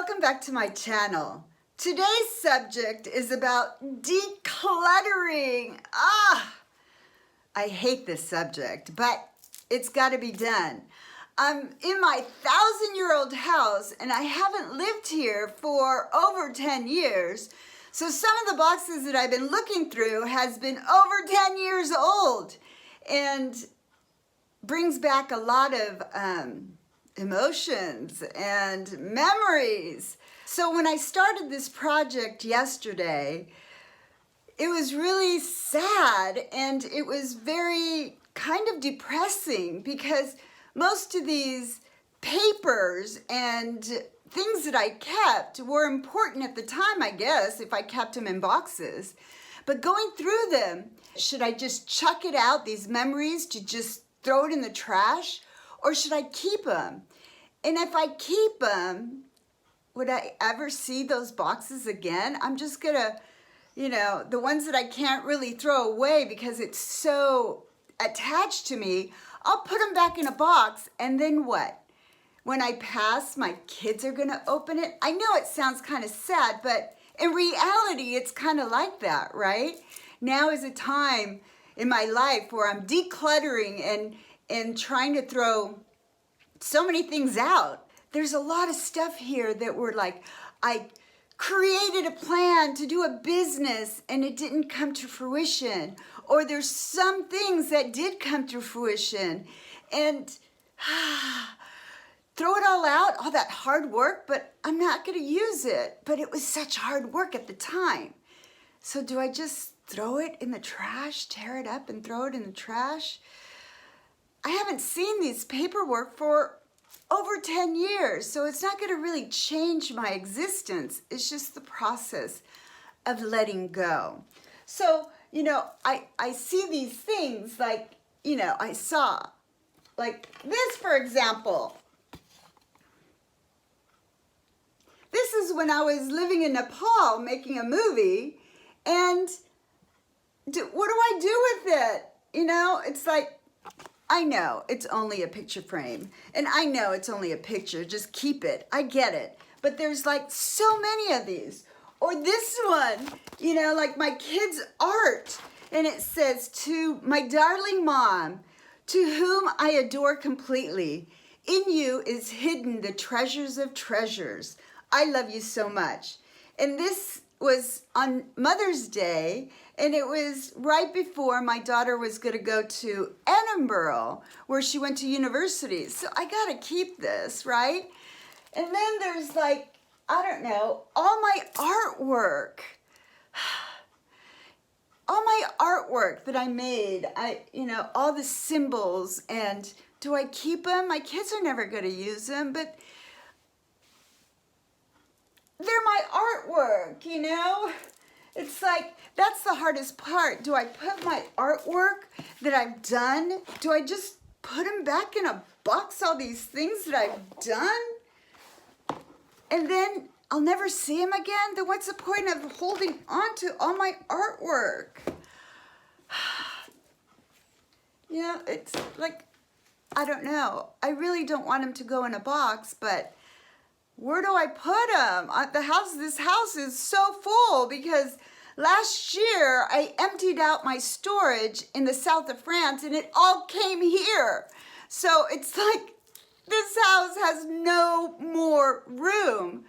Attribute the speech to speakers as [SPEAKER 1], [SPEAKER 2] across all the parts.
[SPEAKER 1] welcome back to my channel. Today's subject is about decluttering. I hate this subject, but it's got to be done. I'm in my 1,000-year-old house and I haven't lived here for over 10 years. So some of the boxes that I've been looking through has been over 10 years old and brings back a lot of emotions and memories. So when I started this project yesterday, it was really sad and it was very kind of depressing because most of these papers and things that I kept were important at the time, I guess, if I kept them in boxes. But going through them, should I just chuck it out, these memories, to just throw it in the trash? Or should I keep them? And if I keep them, would I ever see those boxes again? I'm just gonna, the ones that I can't really throw away because it's so attached to me, I'll put them back in a box, and then what? When I pass, my kids are gonna open it. I know it sounds kind of sad, but in reality, it's kind of like that, right? Now is a time in my life where I'm decluttering and trying to throw so many things out. There's a lot of stuff here that were like, I created a plan to do a business and it didn't come to fruition. Or there's some things that did come to fruition. And throw it all out, all that hard work, but I'm not gonna use it. But it was such hard work at the time. So do I just throw it in the trash, tear it up and throw it in the trash? I haven't seen these paperwork for over 10 years, so it's not gonna really change my existence. It's just the process of letting go. So, I see these things like, I saw, like this, for example. This is when I was living in Nepal making a movie, and what do I do with it? It's like, I know it's only a picture frame, and I know it's only a picture, just keep it, I get it. But there's like so many of these. Or this one, like my kids' art, and it says, "To my darling mom, to whom I adore completely, in you is hidden the treasures of treasures. I love you so much." And this was on Mother's Day, and it was right before my daughter was going to go to Edinburgh, where she went to university. So I got to keep this, right? And then there's like, I don't know, all my artwork. All my artwork that I made, all the symbols, and do I keep them? My kids are never going to use them, but they're my artwork, It's like, that's the hardest part. Do I put my artwork that I've done, do I just put them back in a box, all these things that I've done? And then I'll never see them again? Then what's the point of holding on to all my artwork? It's like, I don't know. I really don't want them to go in a box, but where do I put them? This house is so full because last year I emptied out my storage in the south of France and it all came here. So it's like this house has no more room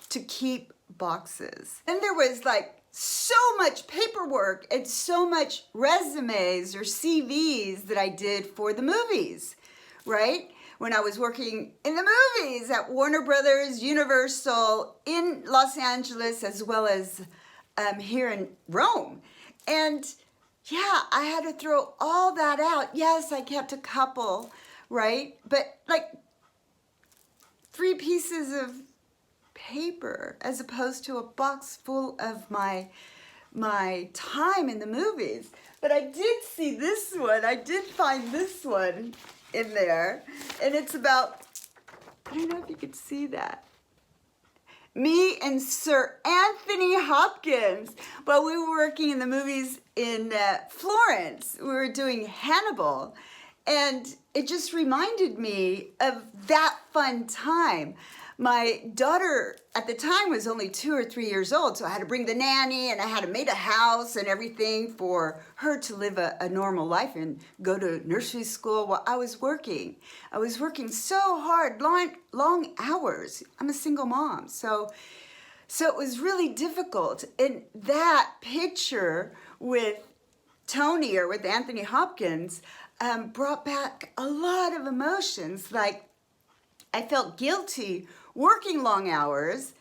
[SPEAKER 1] to keep boxes. And there was like so much paperwork and so much resumes or CVs that I did for the movies, right? When I was working in the movies at Warner Brothers, Universal, in Los Angeles, as well as here in Rome. And yeah, I had to throw all that out. Yes, I kept a couple, right? But like 3 pieces of paper as opposed to a box full of my time in the movies. But I did see this one. I did find this one in there, and it's about, I don't know if you could see that. Me and Sir Anthony Hopkins. While we were working in the movies in Florence, we were doing Hannibal, and it just reminded me of that fun time. my daughter at the time was only 2 or 3 years old, so I had to bring the nanny and I had to make a house and everything for her to live a normal life and go to nursery school while I was working. I was working so hard, long hours. I'm a single mom, so it was really difficult. And that picture with Tony or with Anthony Hopkins brought back a lot of emotions. Like, I felt guilty working long hours,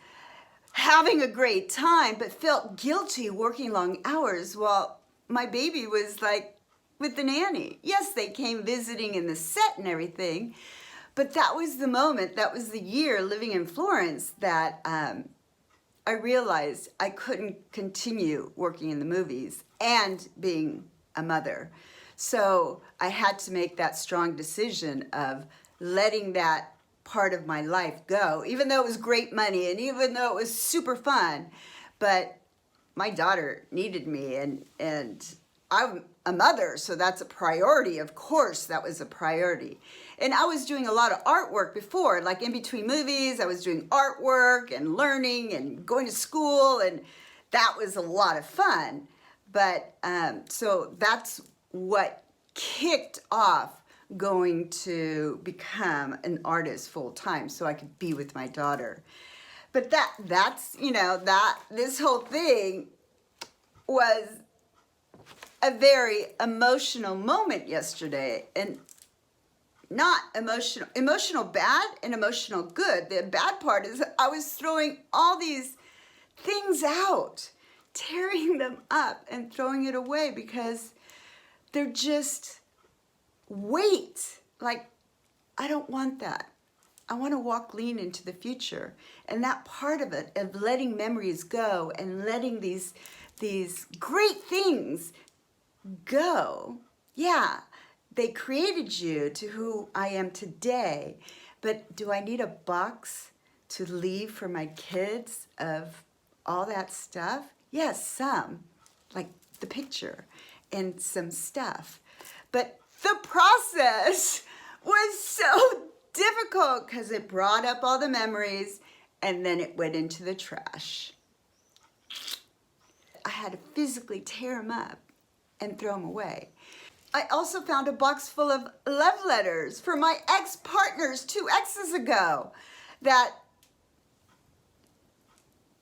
[SPEAKER 1] having a great time, but felt guilty working long hours while my baby was like with the nanny. Yes, they came visiting in the set and everything, but that was the moment, that was the year living in Florence that I realized I couldn't continue working in the movies and being a mother. So I had to make that strong decision of letting that part of my life go, even though it was great money and even though it was super fun. But my daughter needed me, and I'm a mother, so that's a priority. Of course, that was a priority. And I was doing a lot of artwork before, like in between movies, I was doing artwork and learning and going to school, and that was a lot of fun. But so that's what kicked off going to become an artist full time so I could be with my daughter. But that's, you know, that this whole thing was a very emotional moment yesterday, and not emotional bad and emotional good. The bad part is I was throwing all these things out, tearing them up and throwing it away because they're just weight. Like, I don't want that. I want to walk lean into the future. And that part of it, of letting memories go and letting these great things go. Yeah, they created you to who I am today. But do I need a box to leave for my kids of all that stuff? Yes, some, like the picture and some stuff. But the process was so difficult because it brought up all the memories and then it went into the trash. I had to physically tear them up and throw them away. I also found a box full of love letters from my ex-partners 2 exes ago that,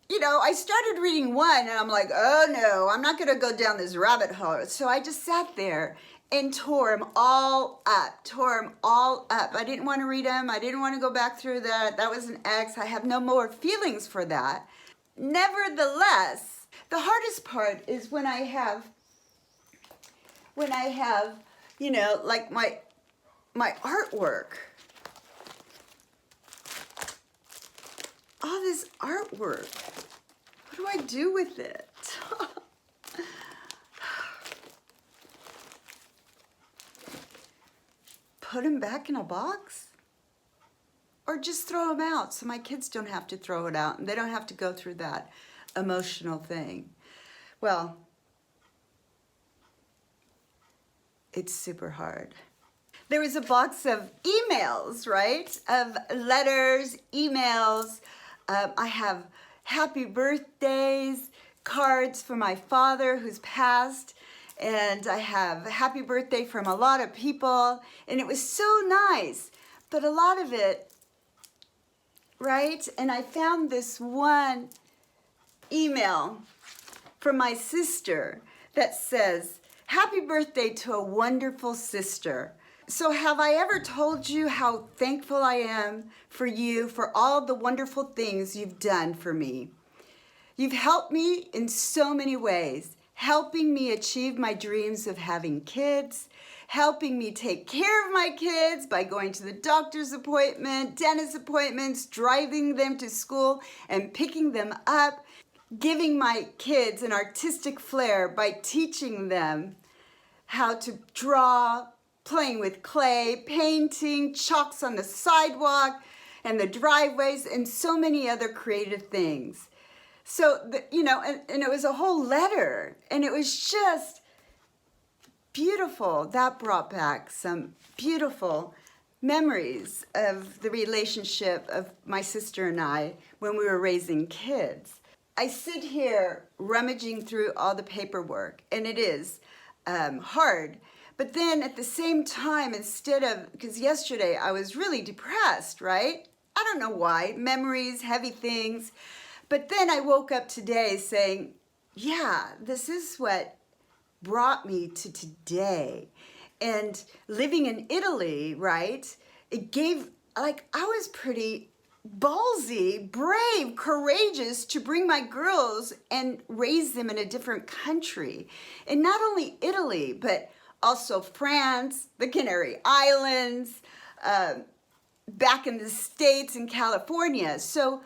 [SPEAKER 1] you know, I started reading one and I'm like, oh no, I'm not gonna go down this rabbit hole. So I just sat there and tore them all up. I didn't want to read them. I didn't want to go back through that. That was an ex. I have no more feelings for that. Nevertheless, the hardest part is when I have, you know, like my artwork. All this artwork. What do I do with it? Put them back in a box? Or just throw them out so my kids don't have to throw it out and they don't have to go through that emotional thing. Well, it's super hard. There was a box of emails, right? Of letters, emails. I have happy birthdays, cards for my father who's passed, and I have happy birthday from a lot of people, and it was so nice, but a lot of it, right? And I found this one email from my sister that says, happy birthday to a wonderful sister. So have I ever told you how thankful I am for you, for all the wonderful things you've done for me? You've helped me in so many ways, helping me achieve my dreams of having kids, helping me take care of my kids by going to the doctor's appointment, dentist appointments, driving them to school and picking them up, giving my kids an artistic flair by teaching them how to draw, playing with clay, painting, chalks on the sidewalk and the driveways, and so many other creative things. So, you know, and it was a whole letter, and it was just beautiful. That brought back some beautiful memories of the relationship of my sister and I when we were raising kids. I sit here rummaging through all the paperwork, and it is hard. But then at the same time, because yesterday I was really depressed, right? I don't know why, memories, heavy things. But then I woke up today saying, yeah, this is what brought me to today. And living in Italy, right, it gave, I was pretty ballsy, brave, courageous to bring my girls and raise them in a different country. And not only Italy, but also France, the Canary Islands, back in the States and California. So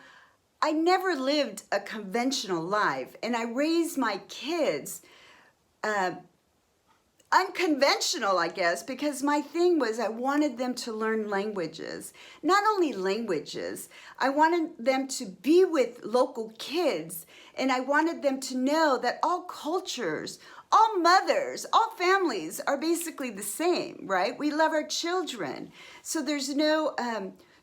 [SPEAKER 1] I never lived a conventional life, and I raised my kids unconventional, I guess, because my thing was I wanted them to learn languages. Not only languages, I wanted them to be with local kids, and I wanted them to know that all cultures, all mothers, all families are basically the same, right? We love our children. So there's no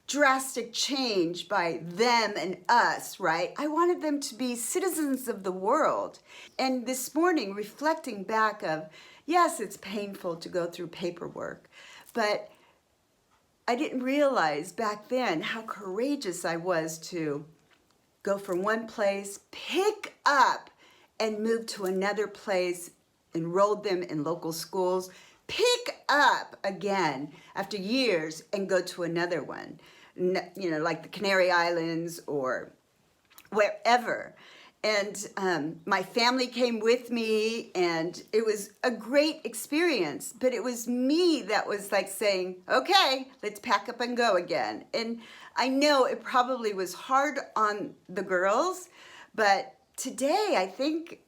[SPEAKER 1] drastic change by them and us, right? I wanted them to be citizens of the world. And this morning, reflecting back of, yes, it's painful to go through paperwork, but I didn't realize back then how courageous I was to go from one place, pick up, and move to another place, enrolled them in local schools, pick up again after years and go to another one, you know, like the Canary Islands or wherever. And my family came with me, and it was a great experience, but it was me that was like saying, okay, let's pack up and go again. And I know it probably was hard on the girls, but today I think,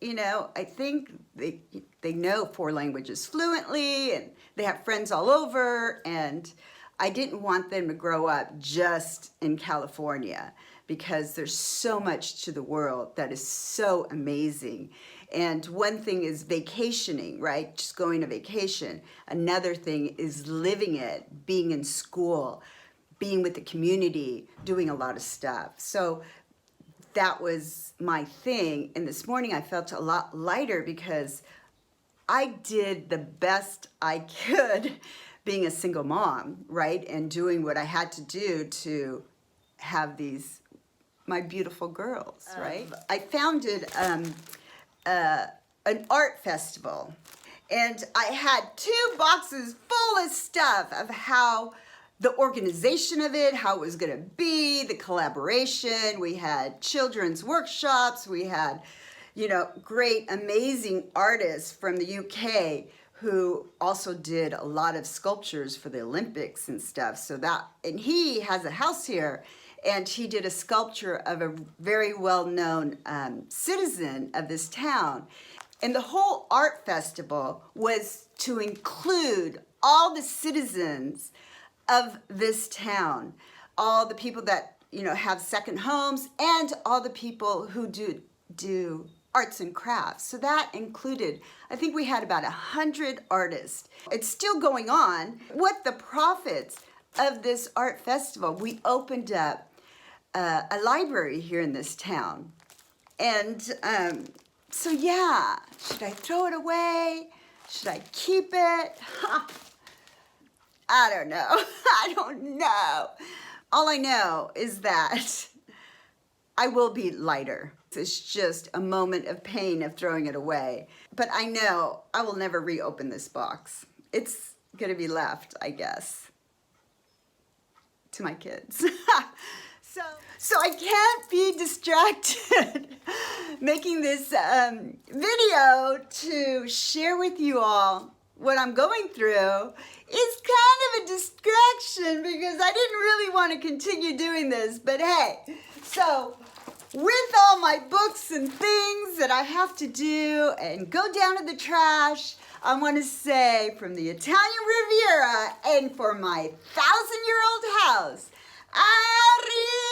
[SPEAKER 1] they know 4 languages fluently, and they have friends all over, and I didn't want them to grow up just in California, because there's so much to the world that is so amazing. And one thing is vacationing, right? Just going to vacation. Another thing is living it, being in school, being with the community, doing a lot of stuff. So that was my thing. And this morning I felt a lot lighter because I did the best I could being a single mom, right? And doing what I had to do to have my beautiful girls, right? I founded an art festival, and I had 2 boxes full of stuff of how the organization of it, how it was gonna be, the collaboration. We had children's workshops. We had, great, amazing artists from the UK who also did a lot of sculptures for the Olympics and stuff. And he has a house here, and he did a sculpture of a very well-known citizen of this town. And the whole art festival was to include all the citizens of this town, all the people that, have second homes, and all the people who do arts and crafts. So that included, I think we had about 100 artists. It's still going on. What the profits of this art festival, we opened up a library here in this town. And so yeah, should I throw it away? Should I keep it? I don't know. I don't know. All I know is that I will be lighter. It's just a moment of pain of throwing it away. But I know I will never reopen this box. It's gonna be left, I guess, to my kids. So I can't be distracted making this video to share with you all what I'm going through. It's kind of a distraction because I didn't really want to continue doing this, but hey, so with all my books and things that I have to do and go down to the trash, I want to say from the Italian Riviera and for my 1,000-year-old house, arrivederci!